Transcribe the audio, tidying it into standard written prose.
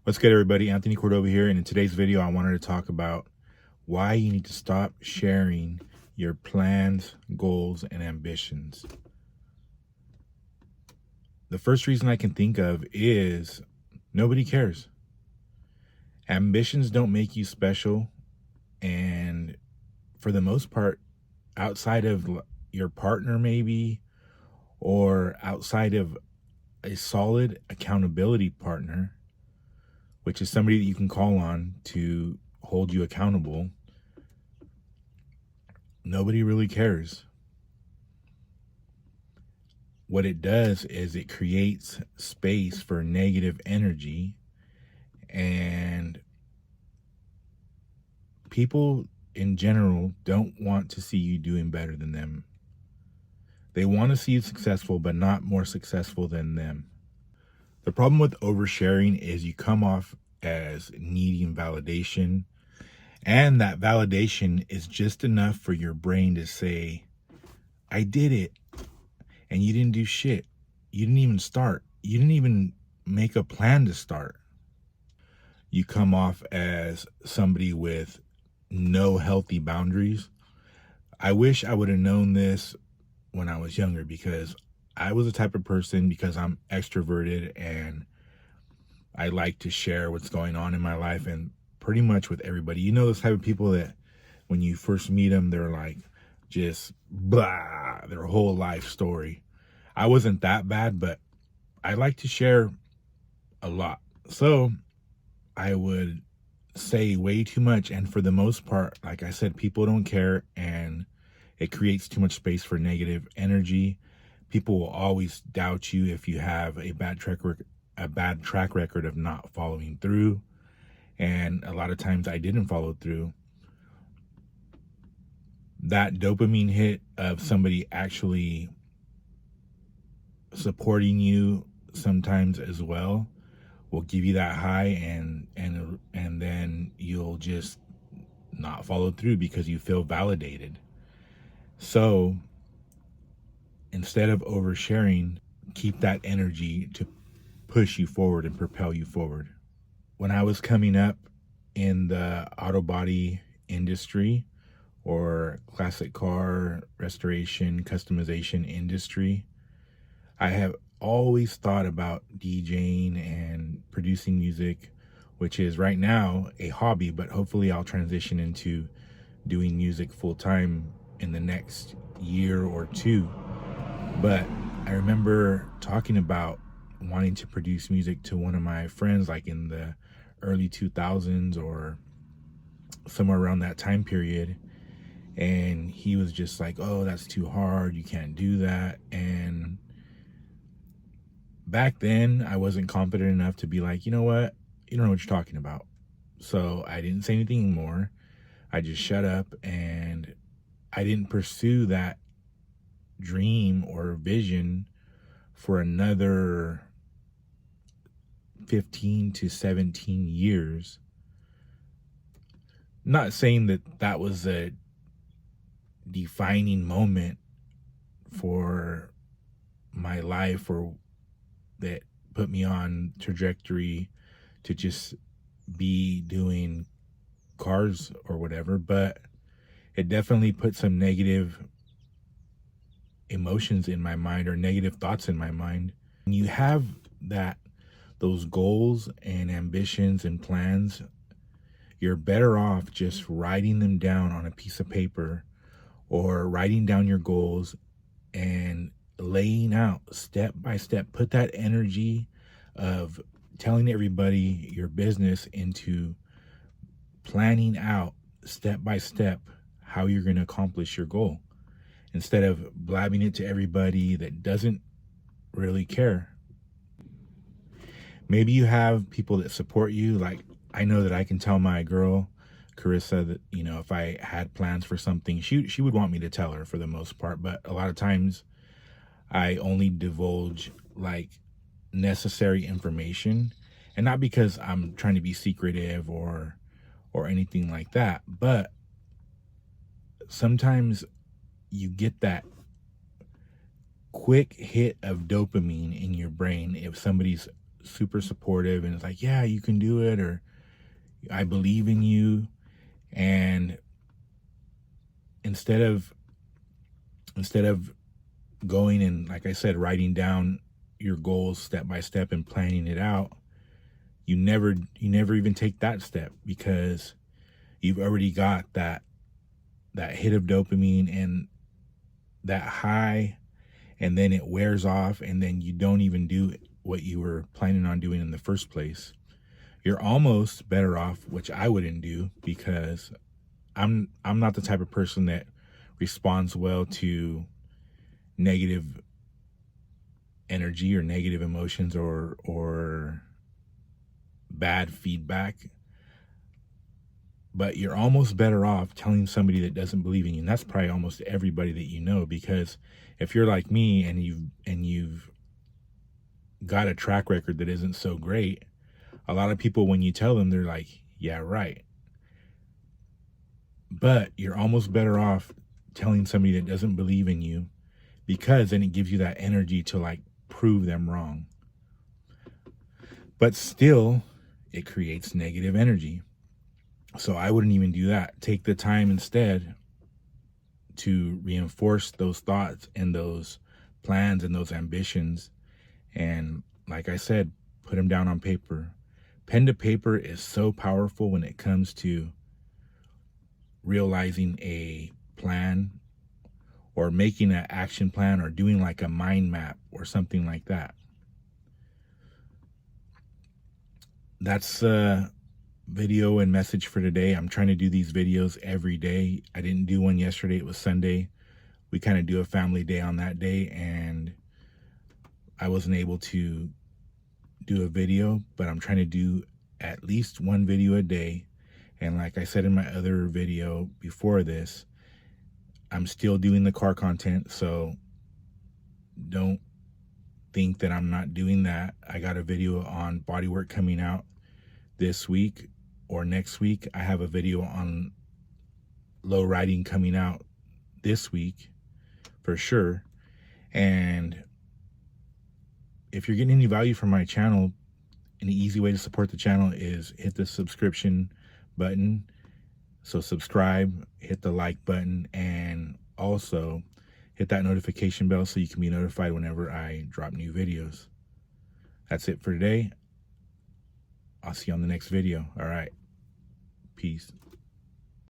What's good, everybody? Anthony Cordova here, and in today's video, I wanted to talk about why you need to stop sharing your plans, goals, and ambitions. The first reason I can think of is nobody cares. Ambitions don't make you special, and for the most part, outside of your partner, maybe, or outside of a solid accountability partner, which is somebody that you can call on to hold you accountable, nobody really cares. What it does is it creates space for negative energy, and people in general don't want to see you doing better than them. They want to see you successful, but not more successful than them. The problem with oversharing is you come off as needing validation, and that validation is just enough for your brain to say, I did it, and you didn't do shit. You didn't even start. You didn't even make a plan to start. You come off as somebody with no healthy boundaries. I wish I would have known this when I was younger, because I was the type of person, because I'm extroverted and I like to share what's going on in my life and pretty much with everybody. You know, those type of people that when you first meet them, they're like just blah, their whole life story. I wasn't that bad, but I like to share a lot. So I would say way too much. And for the most part, like I said, people don't care, and it creates too much space for negative energy. People will always doubt you if you have a bad track record of not following through. And a lot of times I didn't follow through. That dopamine hit of somebody actually supporting you sometimes as well will give you that high, and then you'll just not follow through because you feel validated. So instead of oversharing, keep that energy to push you forward and propel you forward. When I was coming up in the auto body industry, or classic car restoration, customization industry, I have always thought about DJing and producing music, which is right now a hobby, but hopefully I'll transition into doing music full time in the next year or two. But I remember talking about wanting to produce music to one of my friends, like in the early 2000s or somewhere around that time period. And he was just like, oh, that's too hard. You can't do that. And back then I wasn't confident enough to be like, you know what? You don't know what you're talking about. So I didn't say anything more. I just shut up, and I didn't pursue that dream or vision for another 15 to 17 years. Not saying that that was a defining moment for my life, or that put me on trajectory to just be doing cars or whatever, but it definitely put some negative emotions in my mind, or negative thoughts in my mind. When you have those goals and ambitions and plans, you're better off just writing them down on a piece of paper, or writing down your goals and laying out step by step. Put that energy of telling everybody your business into planning out step by step how you're going to accomplish your goal, instead of blabbing it to everybody that doesn't really care. Maybe you have people that support you. Like, I know that I can tell my girl Carissa that, you know, if I had plans for something, she would want me to tell her for the most part. But a lot of times I only divulge like necessary information, and not because I'm trying to be secretive or anything like that, but sometimes you get that quick hit of dopamine in your brain if somebody's super supportive and it's like, yeah, you can do it, or I believe in you. And instead of going and, like I said, writing down your goals step by step and planning it out, you never even take that step, because you've already got that hit of dopamine and that high, and then it wears off, and then you don't even do what you were planning on doing in the first place. You're almost better off, which I wouldn't do, because I'm not the type of person that responds well to negative energy or negative emotions or bad feedback. But you're almost better off telling somebody that doesn't believe in you. And that's probably almost everybody that you know, because if you're like me and you've got a track record that isn't so great, a lot of people, when you tell them, they're like, yeah, right. But you're almost better off telling somebody that doesn't believe in you, because then it gives you that energy to like prove them wrong. But still, it creates negative energy. So I wouldn't even do that. Take the time instead to reinforce those thoughts and those plans and those ambitions. And like I said, put them down on paper. Pen to paper is so powerful when it comes to realizing a plan or making an action plan or doing like a mind map or something like that. That's video and message for today. I'm trying to do these videos every day. I didn't do one yesterday. It was Sunday. We kind of do a family day on that day, and I wasn't able to do a video, but I'm trying to do at least one video a day. And like I said in my other video before this, I'm still doing the car content, so don't think that I'm not doing that. I got a video on bodywork coming out this week or next week. I have a video on low riding coming out this week for sure. And if you're getting any value from my channel, an easy way to support the channel is hit the subscription button. So subscribe, hit the like button, and also hit that notification bell so you can be notified whenever I drop new videos. That's it for today. I'll see you on the next video. All right. Peace.